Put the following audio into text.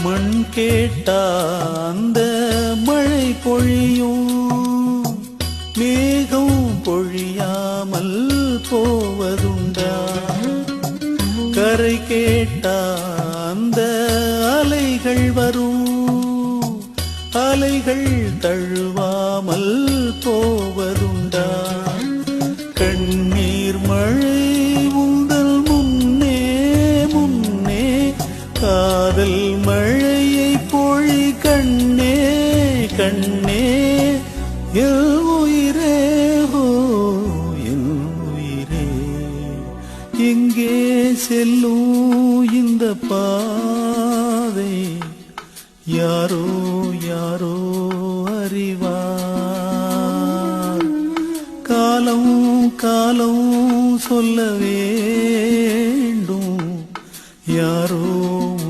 மண் கேட்டா அந்த மழை பொழியும், மேகம் பொழியாமல் போவதுண்டா? கரை கேட்டா அந்த அலைகள் வரும், அலைகள் தழுவாமல் போவதுண்டா? கண்ணீர் மழை உந்தல் முன்னே முன்னே, காதல் மழையை பொழி கண்ணே கண்ணே. என் உயிரே ஹோ என் உயிரே, எங்கே செல்லும் இந்த பாதை? யாரோ யாரோ அறிவார். காலம் காலம் சொல்ல வேண்டும், யாரோ